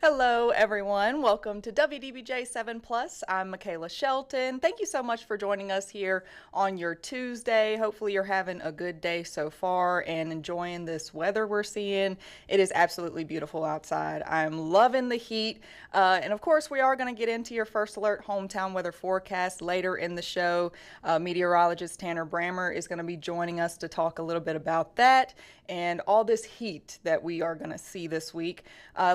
Hello, everyone. Welcome to WDBJ 7 Plus. I'm Michaela Shelton. Thank you so much for joining us here on your Tuesday. Hopefully, you're having a good day so far and enjoying this weather we're seeing. It is absolutely beautiful outside. I'm loving the heat. And of course, we are going to get into your first alert hometown weather forecast later in the show. Meteorologist Tanner Brammer is going to be joining us to talk a little bit about that and all this heat that we are going to see this week.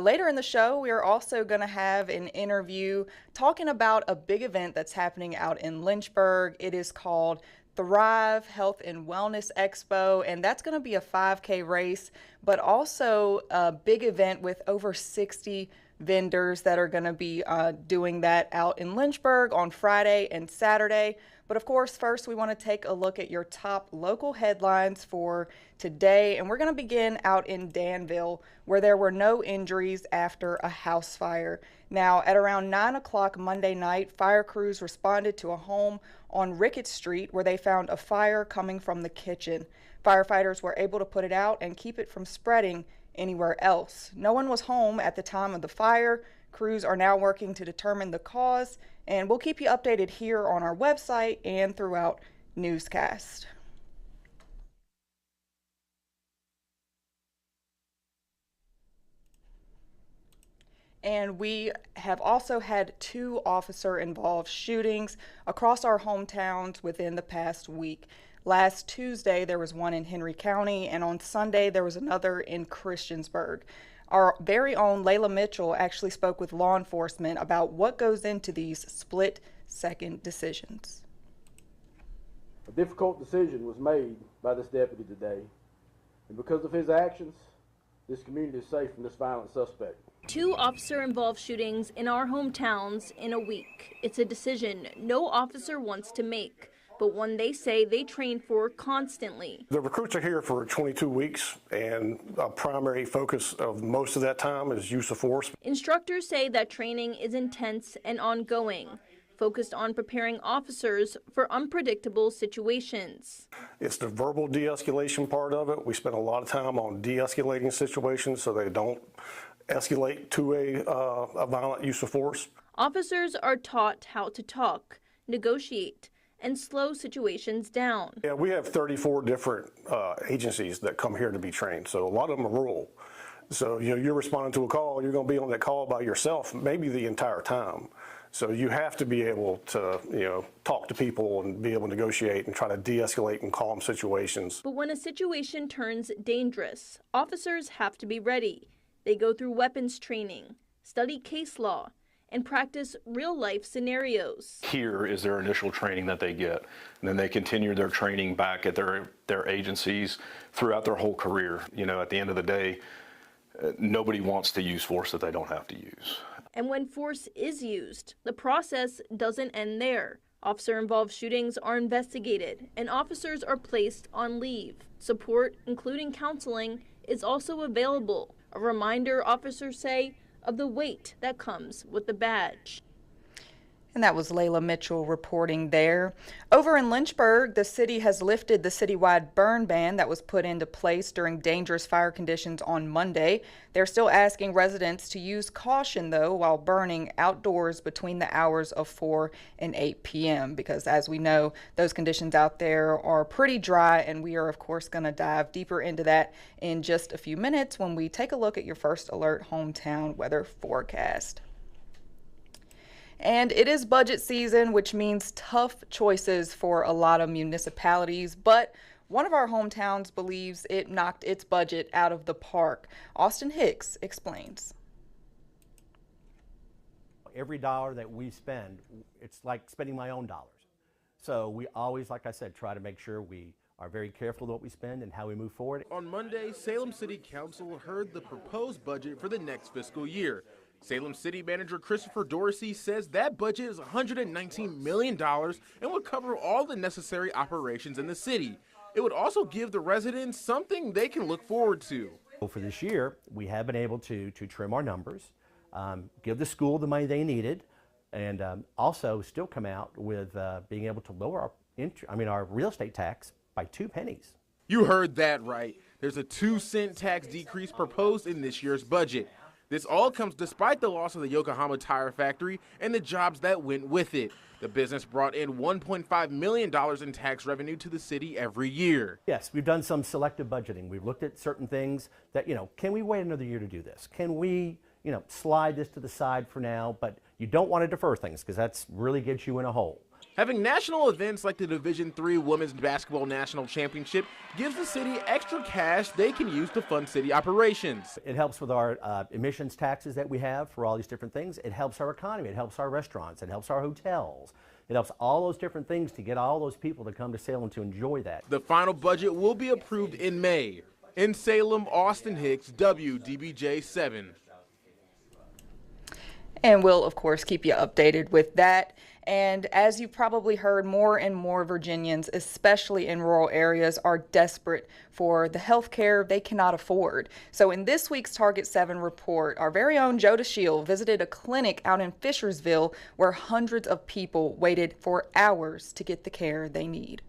Later in the show, we are also going to have an interview talking about a big event that's happening out in Lynchburg. It is called Thrive Health and Wellness Expo, and that's going to be a 5K race, but also a big event with over 60 vendors that are going to be doing that out in Lynchburg on Friday and Saturday. But of course, first we want to take a look at your top local headlines for today. And we're going to begin out in Danville, where there were no injuries after a house fire. Now, at around 9 o'clock Monday night, fire crews responded to a home on Ricketts Street where they found a fire coming from the kitchen. Firefighters were able to put it out and keep it from spreading anywhere else. No one was home at the time of the fire. Crews are now working to determine the cause, and we'll keep you updated here on our website and throughout newscast. And we have also had 2 officer-involved shootings across our hometowns within the past week. Last Tuesday, there was one in Henry County, and on Sunday, there was another in Christiansburg. Our very own Layla Mitchell actually spoke with law enforcement about what goes into these split-second decisions. A difficult decision was made by this deputy today, and because of his actions, this community is safe from this violent suspect. 2 officer-involved shootings in our hometowns in a week. It's a decision no officer wants to make, but one they say they train for constantly. The recruits are here for 22 weeks, and a primary focus of most of that time is use of force. Instructors say that training is intense and ongoing, focused on preparing officers for unpredictable situations. It's the verbal de-escalation part of it. We spend a lot of time on de-escalating situations so they don't escalate to a violent use of force. Officers are taught how to talk, negotiate, and slow situations down. Yeah, we have 34 different agencies that come here to be trained, so a lot of them are rural. So you're responding to a call, you're going to be on that call by yourself, maybe the entire time. So you have to be able to, talk to people and be able to negotiate and try to de-escalate in calm situations. But when a situation turns dangerous, officers have to be ready. They go through weapons training, study case law, and practice real-life scenarios. Here is their initial training that they get, and then they continue their training back at their agencies throughout their whole career. At the end of the day, nobody wants to use force that they don't have to use. And when force is used, the process doesn't end there. Officer-involved shootings are investigated, and officers are placed on leave. Support, including counseling, is also available. A reminder, officers say, of the weight that comes with the badge. And that was Layla Mitchell reporting there. Over in Lynchburg, the city has lifted the citywide burn ban that was put into place during dangerous fire conditions on Monday. They're still asking residents to use caution, though, while burning outdoors between the hours of 4 and 8 p.m. because, as we know, those conditions out there are pretty dry, and we are, of course, going to dive deeper into that in just a few minutes when we take a look at your first alert hometown weather forecast. And it is budget season, which means tough choices for a lot of municipalities, but one of our hometowns believes it knocked its budget out of the park. Austin Hicks explains. Every dollar that we spend, it's like spending my own dollars. So we always, like I said, try to make sure we are very careful of what we spend and how we move forward. On Monday, Salem City Council heard the proposed budget for the next fiscal year. Salem City Manager Christopher Dorsey says that budget is $119 million and would cover all the necessary operations in the city. It would also give the residents something they can look forward to. For this year, we have been able to trim our numbers, give the school the money they needed, and also still come out with being able to lower our real estate tax by 2 pennies. You heard that right. There's a 2-cent tax decrease proposed in this year's budget. This all comes despite the loss of the Yokohama tire factory and the jobs that went with it. The business brought in $1.5 million in tax revenue to the city every year. Yes, we've done some selective budgeting. We've looked at certain things that, can we wait another year to do this? Can we, slide this to the side for now? But you don't want to defer things because that's really gets you in a hole. Having national events like the Division III Women's Basketball National Championship gives the city extra cash they can use to fund city operations. It helps with our emissions taxes that we have for all these different things. It helps our economy. It helps our restaurants. It helps our hotels. It helps all those different things to get all those people to come to Salem to enjoy that. The final budget will be approved in May. In Salem, Austin Hicks, WDBJ 7. And we'll, of course, keep you updated with that. And as you've probably heard, more and more Virginians, especially in rural areas, are desperate for the health care they cannot afford. So in this week's Target 7 report, our very own Joe DeShiel visited a clinic out in Fishersville where hundreds of people waited for hours to get the care they need.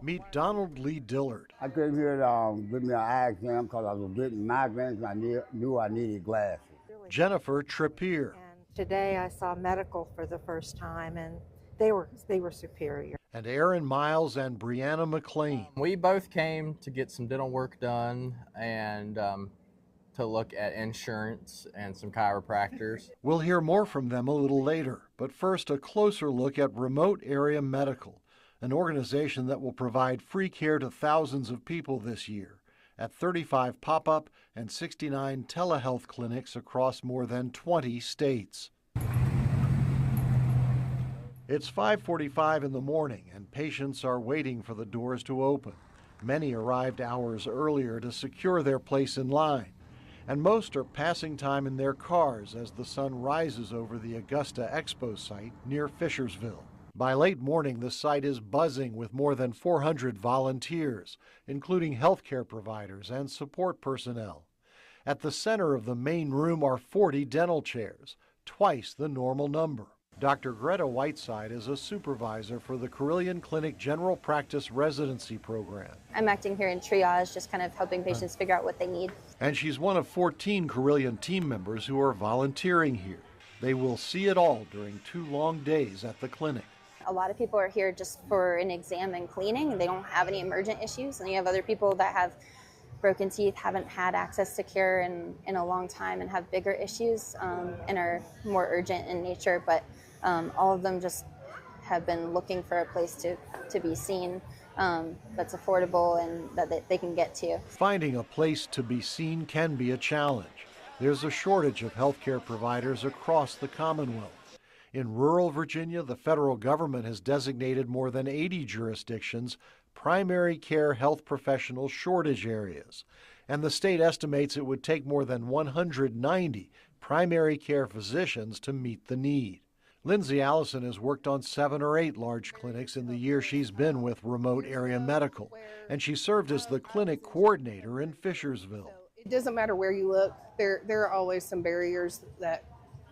Meet Donald Lee Dillard. I came here to give me an eye exam because I was getting migraines and I knew I needed glasses. Jennifer Trippier. Today I saw medical for the first time, and they were superior. And Aaron Miles and Brianna McLean. We both came to get some dental work done and to look at insurance and some chiropractors. We'll hear more from them a little later, but first a closer look at Remote Area Medical, an organization that will provide free care to thousands of people this year at 35 pop-up and 69 telehealth clinics across more than 20 states. It's 5:45 in the morning and patients are waiting for the doors to open. Many arrived hours earlier to secure their place in line, and most are passing time in their cars as the sun rises over the Augusta Expo site near Fishersville. By late morning, the site is buzzing with more than 400 volunteers, including healthcare providers and support personnel. At the center of the main room are 40 dental chairs, twice the normal number. Dr. Greta Whiteside is a supervisor for the Carilion Clinic General Practice Residency Program. I'm acting here in triage, just kind of helping patients figure out what they need. And she's one of 14 Carilion team members who are volunteering here. They will see it all during 2 long days at the clinic. A lot of people are here just for an exam and cleaning, and they don't have any emergent issues. And you have other people that have broken teeth, haven't had access to care in a long time, and have bigger issues and are more urgent in nature. But all of them just have been looking for a place to be seen that's affordable and that they can get to. Finding a place to be seen can be a challenge. There's a shortage of healthcare providers across the Commonwealth. In rural Virginia, the federal government has designated more than 80 jurisdictions primary care health professional shortage areas, and the state estimates it would take more than 190 primary care physicians to meet the need. Lindsay Allison has worked on 7 or 8 large clinics in the year she's been with Remote Area Medical, and she served as the clinic coordinator in Fishersville. It doesn't matter where you look, there are always some barriers that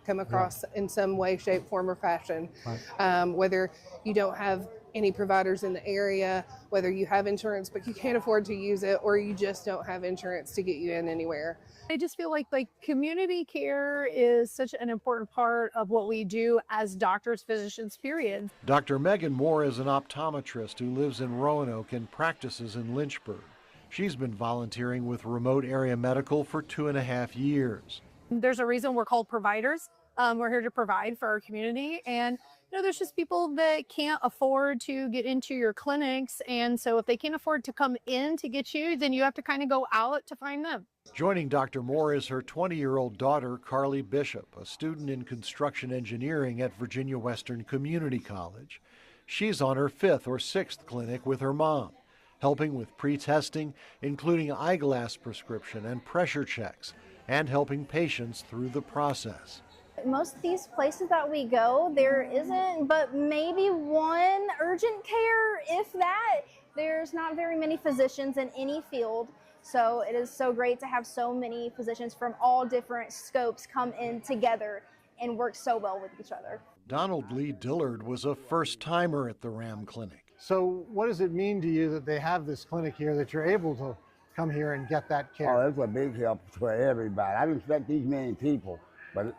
come across in some way, shape, form, or fashion. Right. Whether you don't have any providers in the area, whether you have insurance but you can't afford to use it, or you just don't have insurance to get you in anywhere. I just feel like community care is such an important part of what we do as doctors, physicians, period. Dr. Megan Moore is an optometrist who lives in Roanoke and practices in Lynchburg. She's been volunteering with Remote Area Medical for 2.5 years. There's a reason we're called providers. We're here to provide for our community, and there's just people that can't afford to get into your clinics, and so if they can't afford to come in to get you, then you have to kind of go out to find them. Joining Dr. Moore is her 20-year-old daughter, Carly Bishop, a student in construction engineering at Virginia Western Community College. She's on her 5th or 6th clinic with her mom, helping with pre-testing, including eyeglass prescription and pressure checks, and helping patients through the process. Most of these places that we go, there isn't but maybe one urgent care, if that. There's not very many physicians in any field, so it is so great to have so many physicians from all different scopes come in together and work so well with each other. Donald Lee Dillard was a first-timer at the RAM Clinic. So what does it mean to you that they have this clinic here, that you're able to come here and get that care. Oh, it's a big help for everybody. I didn't expect these many people, but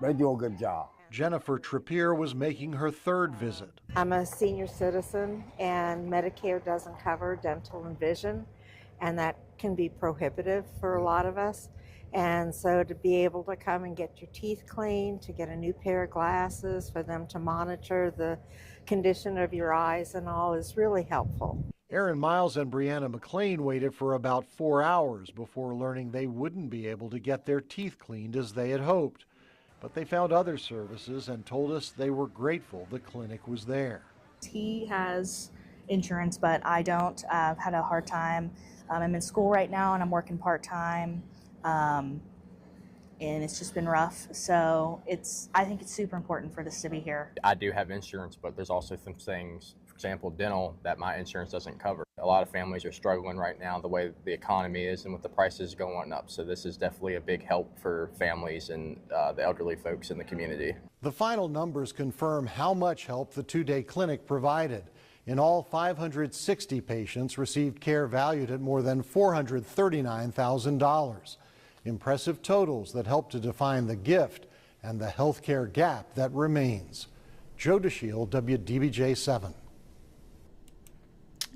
they do a good job. Jennifer Trappier was making her third visit. I'm a senior citizen, and Medicare doesn't cover dental and vision, and that can be prohibitive for a lot of us. And so to be able to come and get your teeth cleaned, to get a new pair of glasses, for them to monitor the condition of your eyes and all is really helpful. Aaron Miles and Brianna McLean waited for about 4 hours before learning they wouldn't be able to get their teeth cleaned as they had hoped. But they found other services and told us they were grateful the clinic was there. He has insurance, but I don't. I've had a hard time. I'm in school right now and I'm working part-time, and it's just been rough. So I think it's super important for this to be here. I do have insurance, but there's also some things, for example, dental, that my insurance doesn't cover. A lot of families are struggling right now the way the economy is and with the prices going up. So this is definitely a big help for families and the elderly folks in the community. The final numbers confirm how much help the two-day clinic provided. In all, 560 patients received care valued at more than $439,000. Impressive totals that help to define the gift and the healthcare gap that remains. Joe DeShiel, WDBJ7.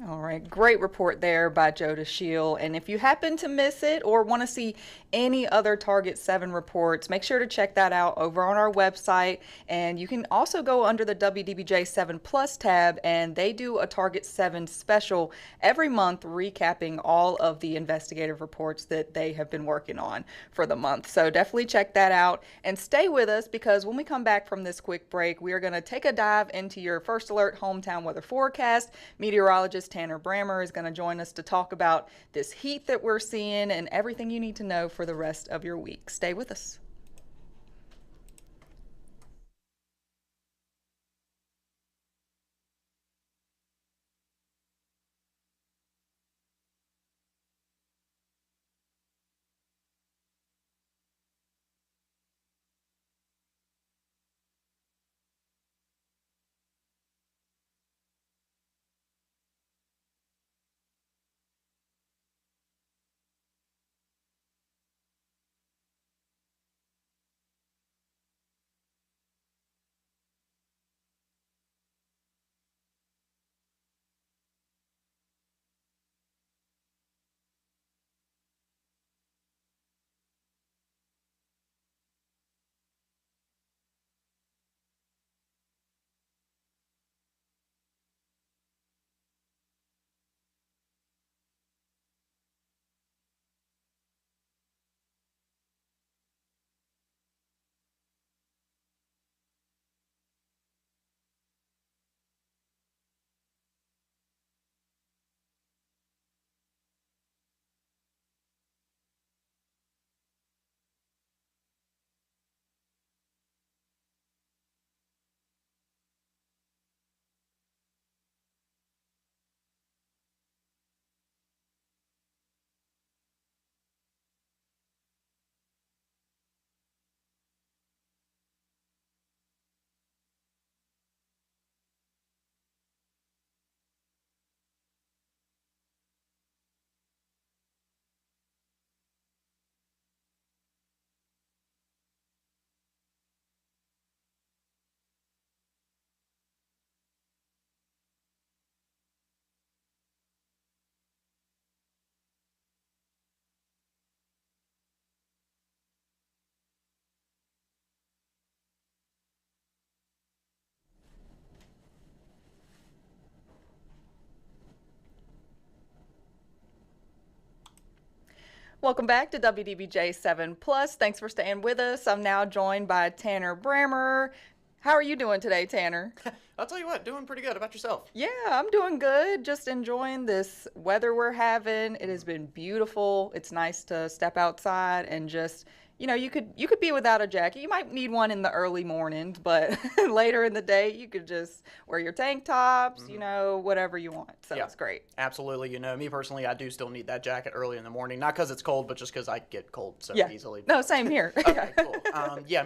All right, great report there by Joe DeShiel. And if you happen to miss it or want to see any other Target 7 reports, make sure to check that out over on our website. And you can also go under the WDBJ 7 Plus tab, and they do a Target 7 special every month recapping all of the investigative reports that they have been working on for the month. So definitely check that out and stay with us, because when we come back from this quick break, we are going to take a dive into your First Alert hometown weather forecast. Meteorologist Tanner Brammer is going to join us to talk about this heat that we're seeing and everything you need to know for the rest of your week. Stay with us. Welcome back to WDBJ 7 Plus. Thanks for staying with us. I'm now joined by Tanner Brammer. How are you doing today, Tanner? I'll tell you what, doing pretty good. About yourself? Yeah, I'm doing good. Just enjoying this weather we're having. It has been beautiful. It's nice to step outside and just you could be without a jacket. You might need one in the early mornings, but later in the day, you could just wear your tank tops, whatever you want. So it's great. Absolutely. Me personally, I do still need that jacket early in the morning, not because it's cold, but just because I get cold so easily. No, same here. Okay, cool.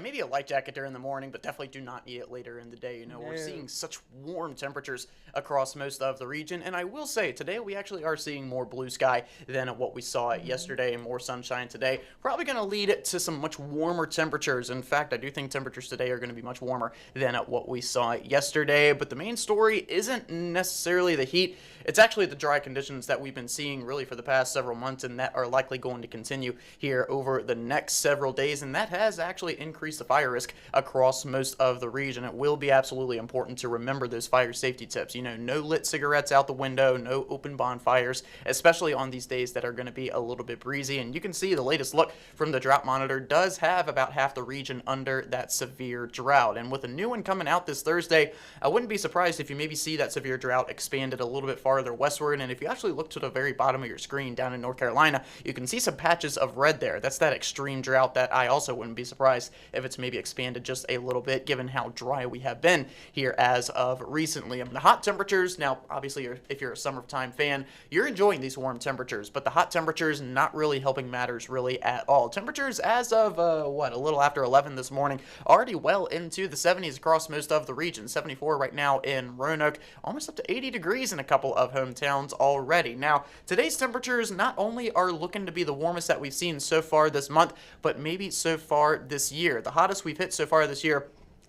Maybe a light jacket during the morning, but definitely do not need it later in the day. We're seeing such warm temperatures across most of the region, and I will say today we actually are seeing more blue sky than what we saw yesterday, and more sunshine today. Probably going to lead to some much warmer temperatures. In fact, I do think temperatures today are going to be much warmer than what we saw yesterday, but the main story isn't necessarily the heat. It's actually the dry conditions that we've been seeing really for the past several months, and that are likely going to continue here over the next several days, and that has actually increased the fire risk across most of the region. It will be absolutely important to remember those fire safety tips. No lit cigarettes out the window, no open bonfires, especially on these days that are going to be a little bit breezy. And you can see the latest look from the drought monitor does have about half the region under that severe drought. And with a new one coming out this Thursday, I wouldn't be surprised if you maybe see that severe drought expanded a little bit farther westward. And if you actually look to the very bottom of your screen down in North Carolina, you can see some patches of red there. That's that extreme drought that I also wouldn't be surprised if it's maybe expanded just a little bit, given how dry we have been here as of recently. The hot temperatures, now obviously if you're a summertime fan, you're enjoying these warm temperatures, but the hot temperatures not really helping matters really at all. Temperatures as of a little after 11 this morning, already well into the 70s across most of the region. 74 right now in Roanoke, almost up to 80 degrees in a couple of hometowns already. Now, today's temperatures not only are looking to be the warmest that we've seen so far this month, but maybe so far this year. The hottest we've hit so far this year,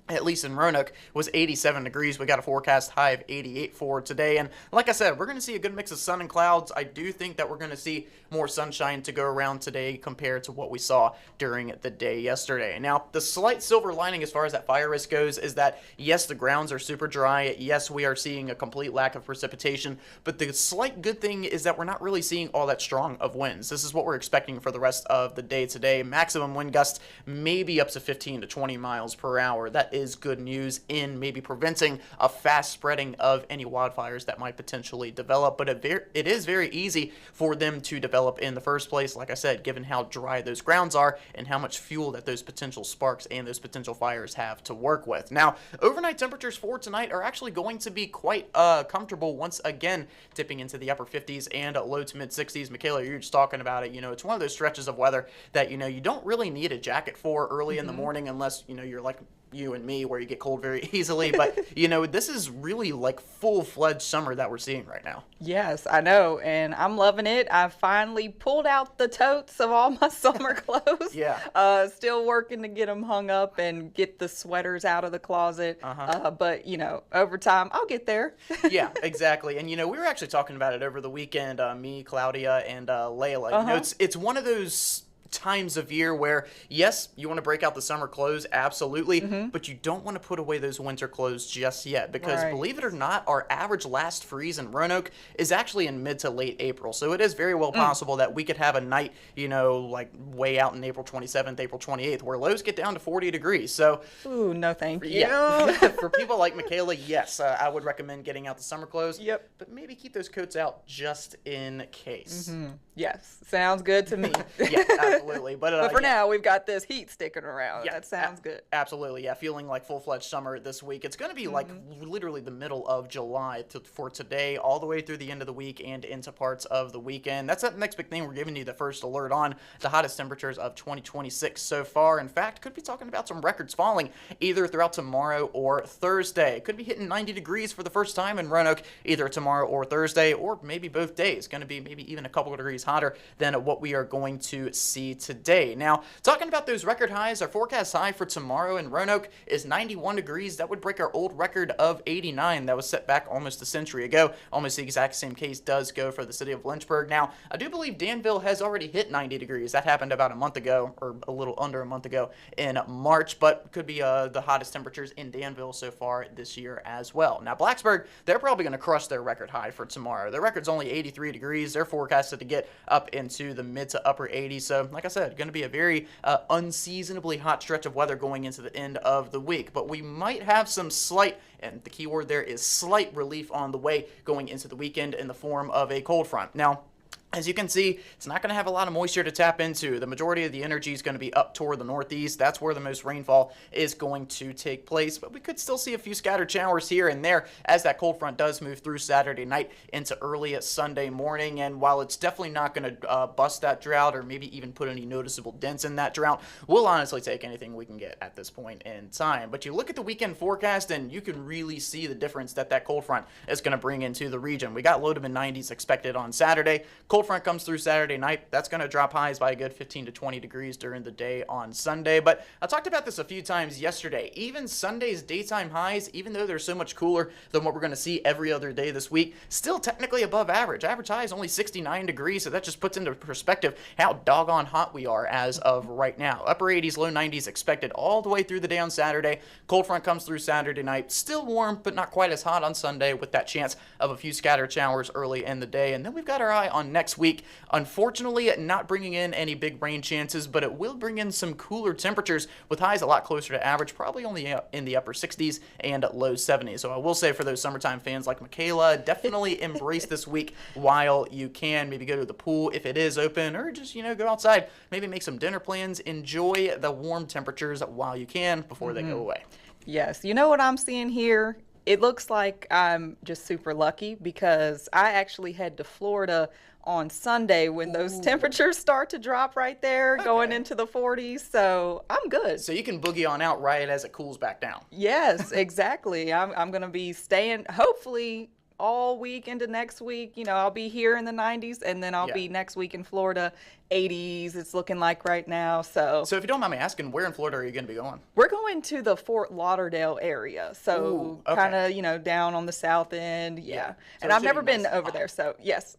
at least in Roanoke, was 87 degrees. We got a forecast high of 88 for today. And like I said, we're going to see a good mix of sun and clouds. I do think that we're going to see more sunshine to go around today compared to what we saw during the day yesterday. Now, the slight silver lining as far as that fire risk goes is that, yes, the grounds are super dry. Yes, we are seeing a complete lack of precipitation. But the slight good thing is that we're not really seeing all that strong of winds. This is what we're expecting for the rest of the day today. Maximum wind gusts maybe up to 15 to 20 miles per hour. That is good news in maybe preventing a fast spreading of any wildfires that might potentially develop, but it is very easy for them to develop in the first place, like I said, given how dry those grounds are and how much fuel that those potential sparks and those potential fires have to work with. Now, overnight temperatures for tonight are actually going to be quite comfortable once again, dipping into the upper 50s and low to mid 60s. Michaela, you're just talking about it. It's one of those stretches of weather that you don't really need a jacket for early in the morning, unless you're like you and me, where you get cold very easily. But this is really like full-fledged summer that we're seeing right now. Yes, I know, and I'm loving it. I finally pulled out the totes of all my summer clothes. Still working to get them hung up and get the sweaters out of the closet. But over time I'll get there. Yeah, exactly. And we were actually talking about it over the weekend, me, Claudia, and Layla. It's one of those times of year where, yes, you want to break out the summer clothes, absolutely, but you don't want to put away those winter clothes just yet, because believe it or not, our average last freeze in Roanoke is actually in mid to late April. So it is very well possible that we could have a night, like way out in April 27th, April 28th, where lows get down to 40 degrees. So, ooh, no thank you. Yeah. For people like Michaela, yes, I would recommend getting out the summer clothes. Yep. But maybe keep those coats out just in case. Yes, sounds good to me. Yeah, absolutely. But for now, we've got this heat sticking around. Yeah, that sounds good. Absolutely, yeah. Feeling like full-fledged summer this week. It's going to be like literally the middle of July for today, all the way through the end of the week and into parts of the weekend. That's the next big thing we're giving you the first alert on. The hottest temperatures of 2026 so far. In fact, could be talking about some records falling either throughout tomorrow or Thursday. Could be hitting 90 degrees for the first time in Roanoke either tomorrow or Thursday, or maybe both days. Going to be maybe even a couple of degrees hotter than what we are going to see today. Now, talking about those record highs, our forecast high for tomorrow in Roanoke is 91 degrees. That would break our old record of 89 that was set back almost a century ago. Almost the exact same case does go for the city of Lynchburg. Now, I do believe Danville has already hit 90 degrees. That happened about a month ago, or a little under a month ago in March, but could be the hottest temperatures in Danville so far this year as well. Now, Blacksburg, they're probably going to crush their record high for tomorrow. Their record's only 83 degrees. They're forecasted to get up into the mid to upper 80s. So, like I said, going to be a very unseasonably hot stretch of weather going into the end of the week. But we might have some slight, and the key word there is slight, relief on the way going into the weekend in the form of a cold front. Now, As you can see, it's not going to have a lot of moisture to tap into. The majority of the energy is going to be up toward the northeast. That's where the most rainfall is going to take place. But we could still see a few scattered showers here and there as that cold front does move through Saturday night into early Sunday morning. And while it's definitely not going to bust that drought or maybe even put any noticeable dents in that drought, we'll honestly take anything we can get at this point in time. But you look at the weekend forecast and you can really see the difference that that cold front is going to bring into the region. We got low to mid 90s expected on Saturday. Cold front comes through Saturday night. That's going to drop highs by a good 15 to 20 degrees during the day on Sunday. But I talked about this a few times yesterday. Even Sunday's daytime highs, even though they're so much cooler than what we're going to see every other day this week, still technically above average. Average high is only 69 degrees, so that just puts into perspective how doggone hot we are as of right now. Upper 80s, low 90s expected all the way through the day on Saturday. Cold front comes through Saturday night. Still warm, but not quite as hot on Sunday with that chance of a few scattered showers early in the day. And then we've got our eye on next week. Unfortunately, not bringing in any big rain chances, but it will bring in some cooler temperatures with highs a lot closer to average, probably only in the upper 60s and low 70s. So I will say for those summertime fans like Michaela, definitely embrace this week while you can. Maybe go to the pool if it is open, or just, go outside, maybe make some dinner plans. Enjoy the warm temperatures while you can before they go away. Yes, you know what I'm seeing here? It looks like I'm just super lucky because I actually head to Florida on Sunday when those temperatures start to drop right there, going into the 40s. So I'm good. So you can boogie on out right as it cools back down. Yes, exactly. I'm going to be staying, hopefully, all week into next week. I'll be here in the 90s, and then I'll be next week in Florida, 80s. It's looking like right now. So if you don't mind me asking, where in Florida are you going to be going? We're going to the Fort Lauderdale area. So kind of, down on the south end. Yeah. So and I've never been over there. So yes,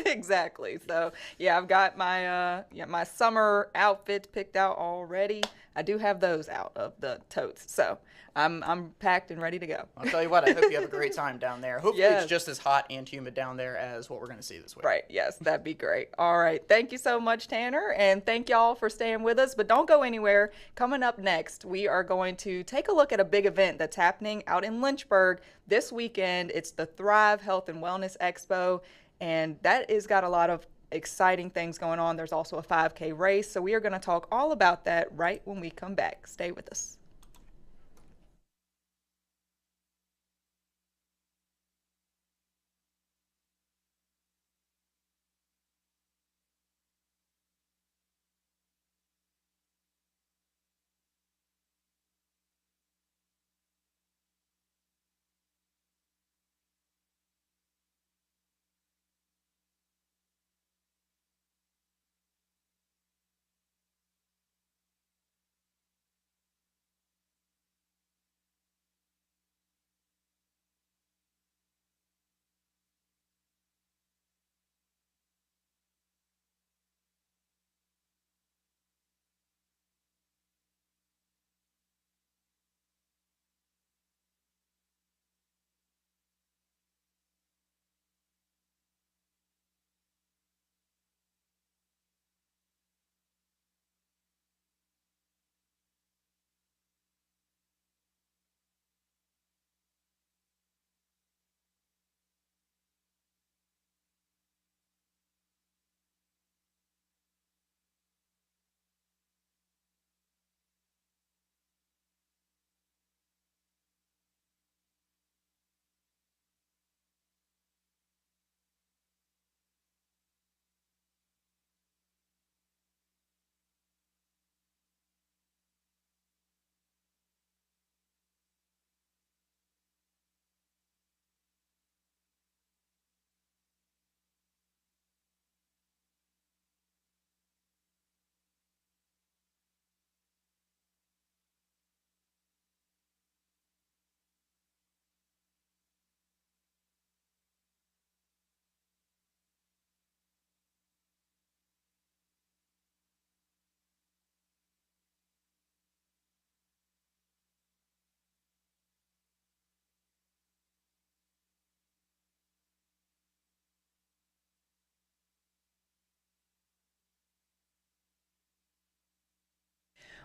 exactly. So yeah, I've got my, my summer outfits picked out already. I do have those out of the totes. So I'm packed and ready to go. I'll tell you what, I hope you have a great time down there. Hopefully it's just as hot and humid down there as what we're going to see this week. Right. Yes, that'd be great. All right. Thank you so much, Tanner. And thank y'all for staying with us. But don't go anywhere. Coming up next, we are going to take a look at a big event that's happening out in Lynchburg this weekend. It's the Thrive Health and Wellness Expo. And that has got a lot of exciting things going on. There's also a 5K race. So we are going to talk all about that right when we come back. Stay with us.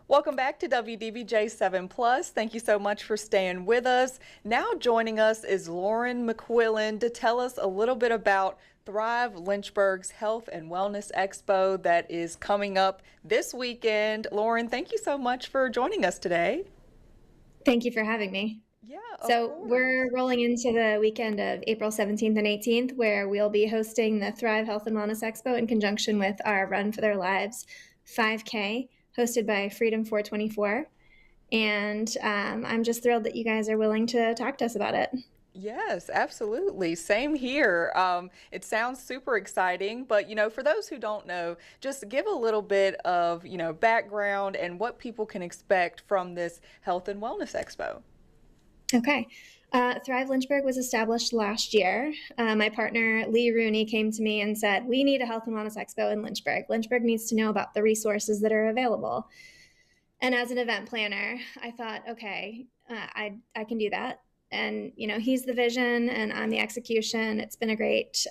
Welcome back to WDBJ 7 Plus. Thank you so much for staying with us. Now joining us is Lauren McQuillan to tell us a little bit about Thrive Lynchburg's Health and Wellness Expo that is coming up this weekend. Lauren, thank you so much for joining us today. Thank you for having me. Yeah, So we're rolling into the weekend of April 17th and 18th, where we'll be hosting the Thrive Health and Wellness Expo in conjunction with our Run for Their Lives 5K, hosted by Freedom 424. And I'm just thrilled that you guys are willing to talk to us about it. Yes, absolutely. Same here. It sounds super exciting, but for those who don't know, just give a little bit of, background and what people can expect from this Health and Wellness Expo. Okay. Thrive Lynchburg was established last year. My partner, Lee Rooney, came to me and said, we need a Health and Wellness Expo in Lynchburg. Lynchburg needs to know about the resources that are available. And as an event planner, I thought, okay, I can do that. And, he's the vision and I'm the execution. It's been a great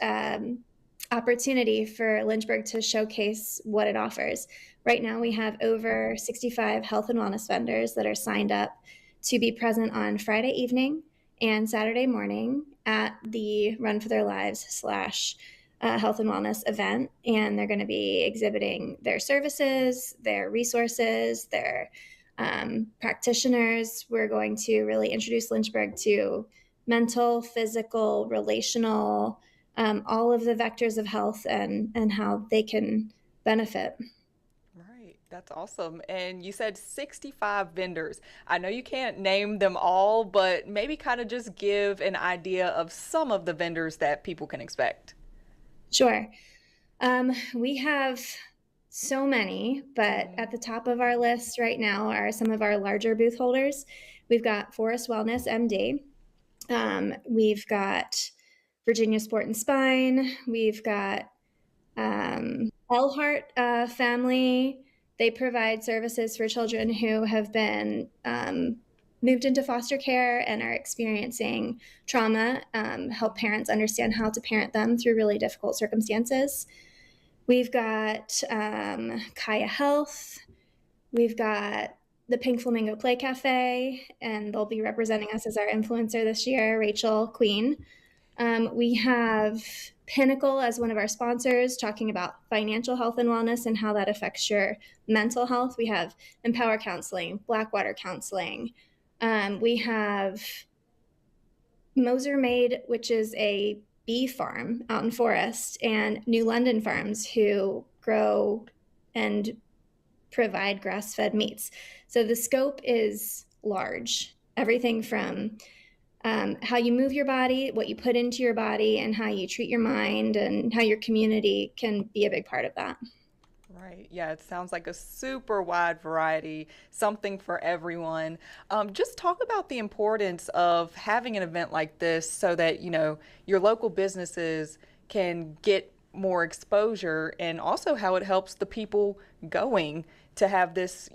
opportunity for Lynchburg to showcase what it offers. Right now, we have over 65 health and wellness vendors that are signed up to be present on Friday evening and Saturday morning at the Run for Their Lives / health and wellness event. And they're going to be exhibiting their services, their resources, their practitioners. We're going to really introduce Lynchburg to mental, physical, relational, all of the vectors of health and how they can benefit. Right, that's awesome. And you said 65 vendors. I know you can't name them all, but maybe kind of just give an idea of some of the vendors that people can expect. Sure. We have so many, but at the top of our list right now are some of our larger booth holders. We've got Forest Wellness, MD. We've got Virginia Sport and Spine. We've got Elhart family. They provide services for children who have been moved into foster care and are experiencing trauma, help parents understand how to parent them through really difficult circumstances. We've got Kaya Health. We've got the Pink Flamingo Play Cafe, and they'll be representing us as our influencer this year, Rachel Queen. We have Pinnacle as one of our sponsors, talking about financial health and wellness and how that affects your mental health. We have Empower Counseling, Blackwater Counseling. We have Moser Made, which is a bee farm out in Forest, and New London Farms, who grow and provide grass-fed meats. So the scope is large. Everything from how you move your body, what you put into your body, and how you treat your mind, and how your community can be a big part of that. Right. Yeah, it sounds like a super wide variety, something for everyone. Just talk about the importance of having an event like this so that, your local businesses can get more exposure, and also how it helps the people going to have this,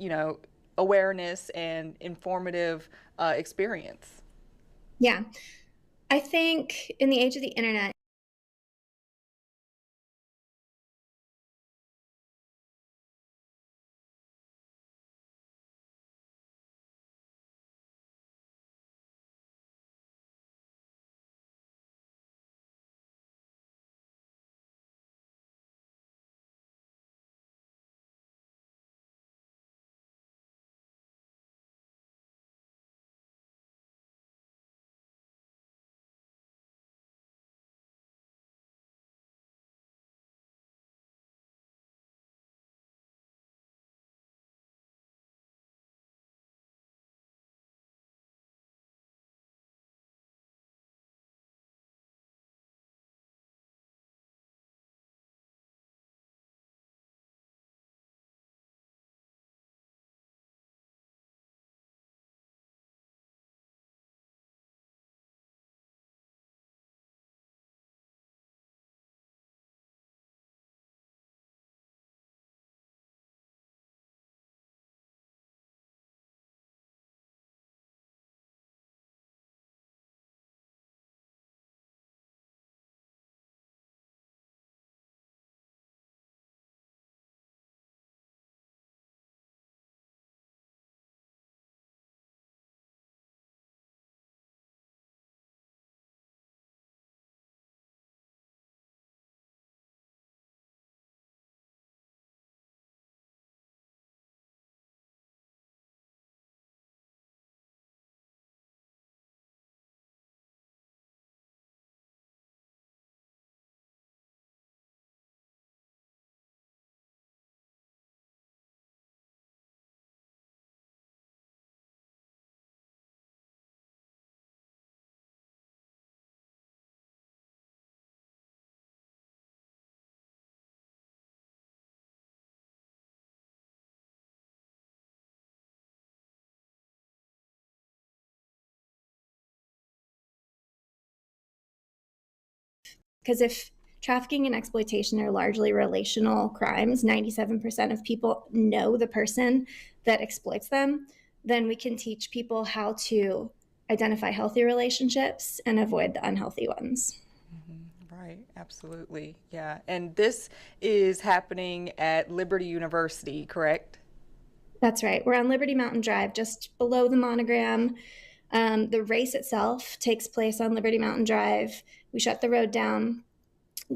awareness and informative experience. Yeah. I think in the age of the internet, Because if trafficking and exploitation are largely relational crimes, 97% of people know the person that exploits them, then we can teach people how to identify healthy relationships and avoid the unhealthy ones. Right, absolutely. Yeah. And this is happening at Liberty University, correct? That's right. We're on Liberty Mountain Drive, just below the monogram. The race itself takes place on Liberty Mountain Drive. We shut the road down.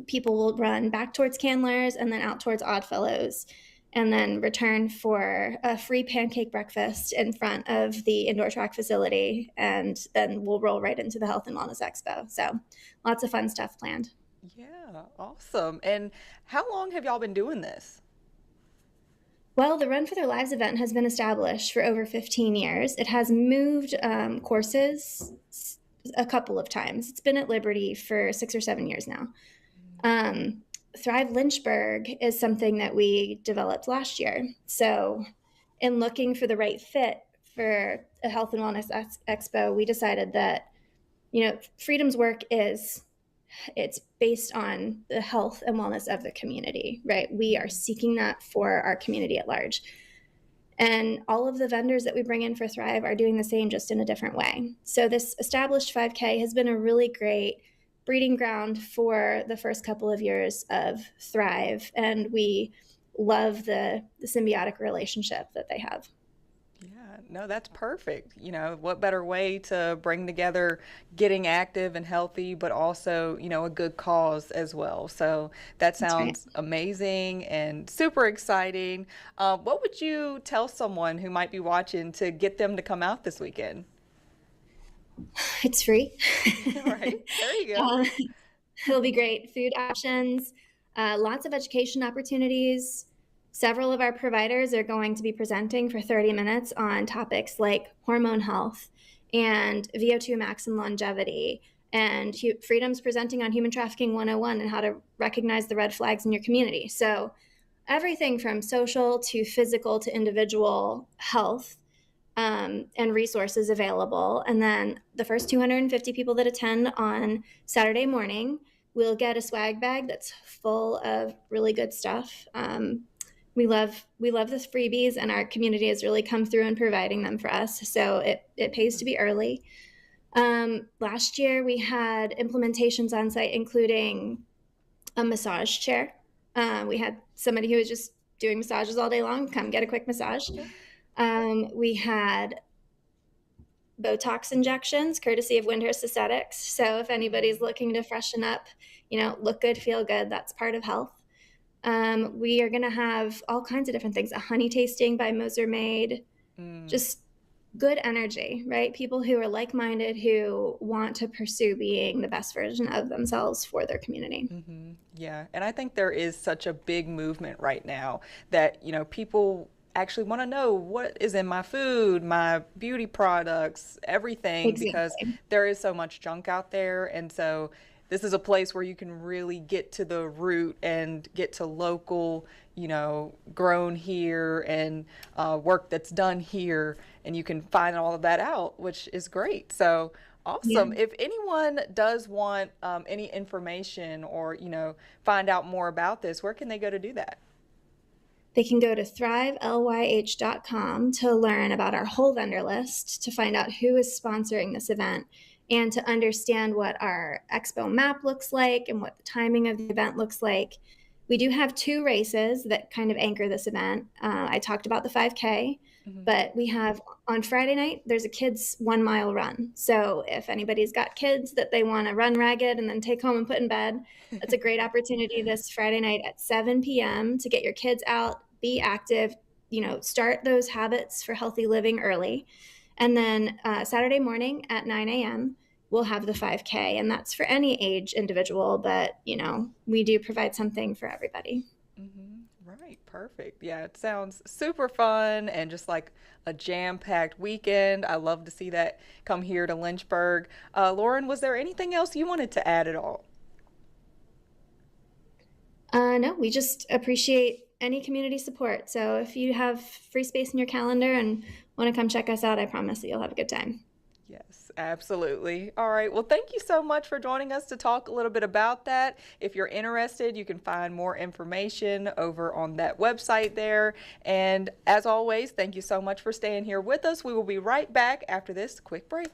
People will run back towards Candler's and then out towards Oddfellows, and then return for a free pancake breakfast in front of the indoor track facility. And then we'll roll right into the Health and Wellness Expo. So lots of fun stuff planned. Yeah, awesome. And how long have y'all been doing this? Well, the Run for Their Lives event has been established for over 15 years. It has moved courses a couple of times. It's been at Liberty for 6 or 7 years now. Thrive Lynchburg is something that we developed last year. So in looking for the right fit for a Health and Wellness Expo, we decided that, Freedom's work it's based on the health and wellness of the community, right? We are seeking that for our community at large. And all of the vendors that we bring in for Thrive are doing the same, just in a different way. So this established 5K has been a really great breeding ground for the first couple of years of Thrive. And we love the symbiotic relationship that they have. No, that's perfect. What better way to bring together getting active and healthy, but also, a good cause as well. So that sounds amazing and super exciting. What would you tell someone who might be watching to get them to come out this weekend? It's free. Right. There you go. It'll be great. Food options, lots of education opportunities. Several of our providers are going to be presenting for 30 minutes on topics like hormone health and VO2 max and longevity. And Freedom's presenting on Human Trafficking 101 and how to recognize the red flags in your community. So everything from social to physical to individual health and resources available. And then the first 250 people that attend on Saturday morning will get a swag bag that's full of really good stuff. We love the freebies, and our community has really come through in providing them for us. So it pays to be early. Last year we had implementations on site, including a massage chair. We had somebody who was just doing massages all day long, come get a quick massage. We had Botox injections, courtesy of Windhurst Aesthetics. So if anybody's looking to freshen up, look good, feel good, that's part of health. We are going to have all kinds of different things. A honey tasting by Moser Maid, just good energy, right? People who are like-minded, who want to pursue being the best version of themselves for their community. Yeah, and I think there is such a big movement right now that, people actually want to know what is in my food, my beauty products, everything, because there is so much junk out there. And so this is a place where you can really get to the root and get to local, grown here and work that's done here. And you can find all of that out, which is great. So awesome. Yeah. If anyone does want any information or, find out more about this, where can they go to do that? They can go to thrivelyh.com to learn about our whole vendor list, to find out who is sponsoring this event, and to understand what our expo map looks like and what the timing of the event looks like. We do have 2 races that kind of anchor this event. I talked about the 5K, but we have on Friday night, there's a kids 1 mile run. So if anybody's got kids that they want to run ragged and then take home and put in bed, that's a great opportunity this Friday night at 7 p.m. to get your kids out, be active, start those habits for healthy living early. And then Saturday morning at 9 a.m., we'll have the 5K, and that's for any age individual, but, we do provide something for everybody. Right, perfect. Yeah, it sounds super fun and just like a jam-packed weekend. I love to see that come here to Lynchburg. Lauren, was there anything else you wanted to add at all? No, we just appreciate any community support. So if you have free space in your calendar and want to come check us out, I promise that you'll have a good time. Yes, Absolutely. All right. Well, thank you so much for joining us to talk a little bit about that. If you're interested, you can find more information over on that website there. And as always, thank you so much for staying here with us. We will be right back after this quick break.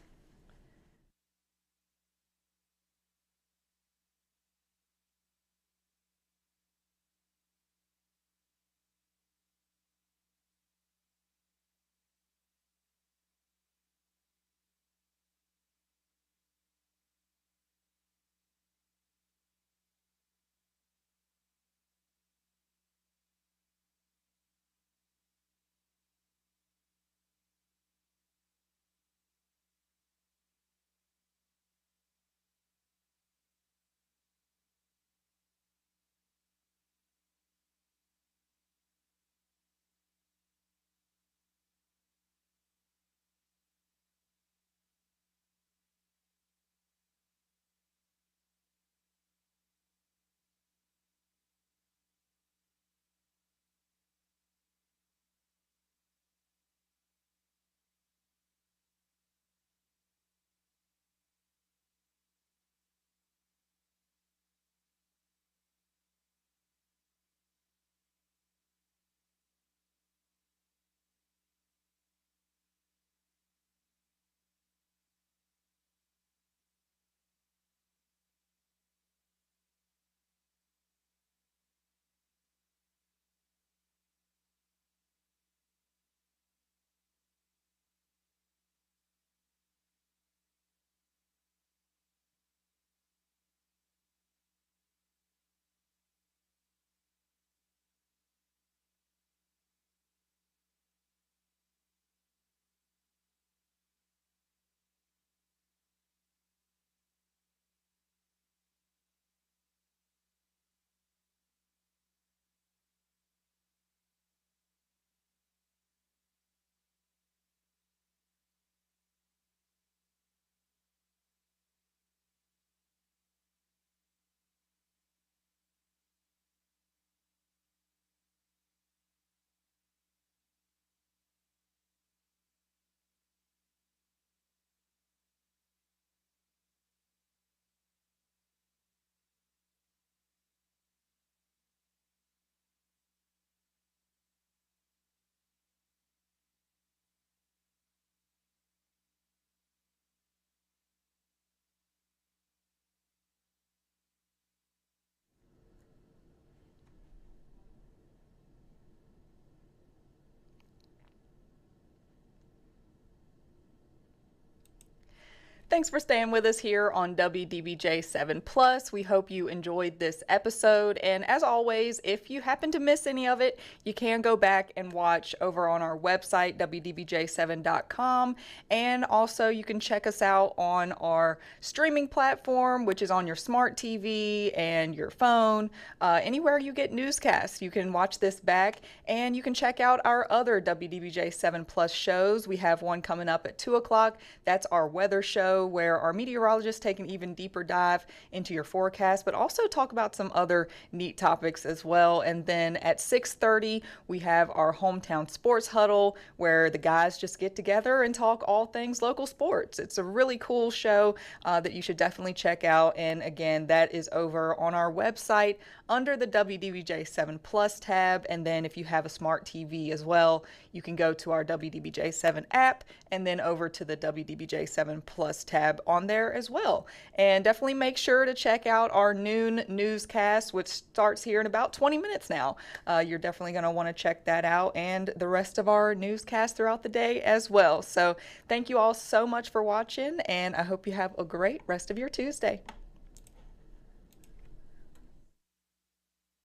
Thanks for staying with us here on WDBJ 7 Plus. We hope you enjoyed this episode. And as always, if you happen to miss any of it, you can go back and watch over on our website, WDBJ7.com. And also, you can check us out on our streaming platform, which is on your smart TV and your phone. Anywhere you get newscasts, you can watch this back. And you can check out our other WDBJ 7 Plus shows. We have one coming up at 2 o'clock. That's our weather show, where our meteorologists take an even deeper dive into your forecast, but also talk about some other neat topics as well. And then at 6:30, we have our hometown sports huddle, where the guys just get together and talk all things local sports. It's a really cool show that you should definitely check out. And again, that is over on our website under the WDBJ 7 Plus tab. And then if you have a smart TV as well, you can go to our WDBJ 7 app and then over to the WDBJ 7 Plus tab on there as well. And definitely make sure to check out our noon newscast, which starts here in about 20 minutes now. You're definitely going to want to check that out, and the rest of our newscast throughout the day as well. So thank you all so much for watching, and I hope you have a great rest of your Tuesday.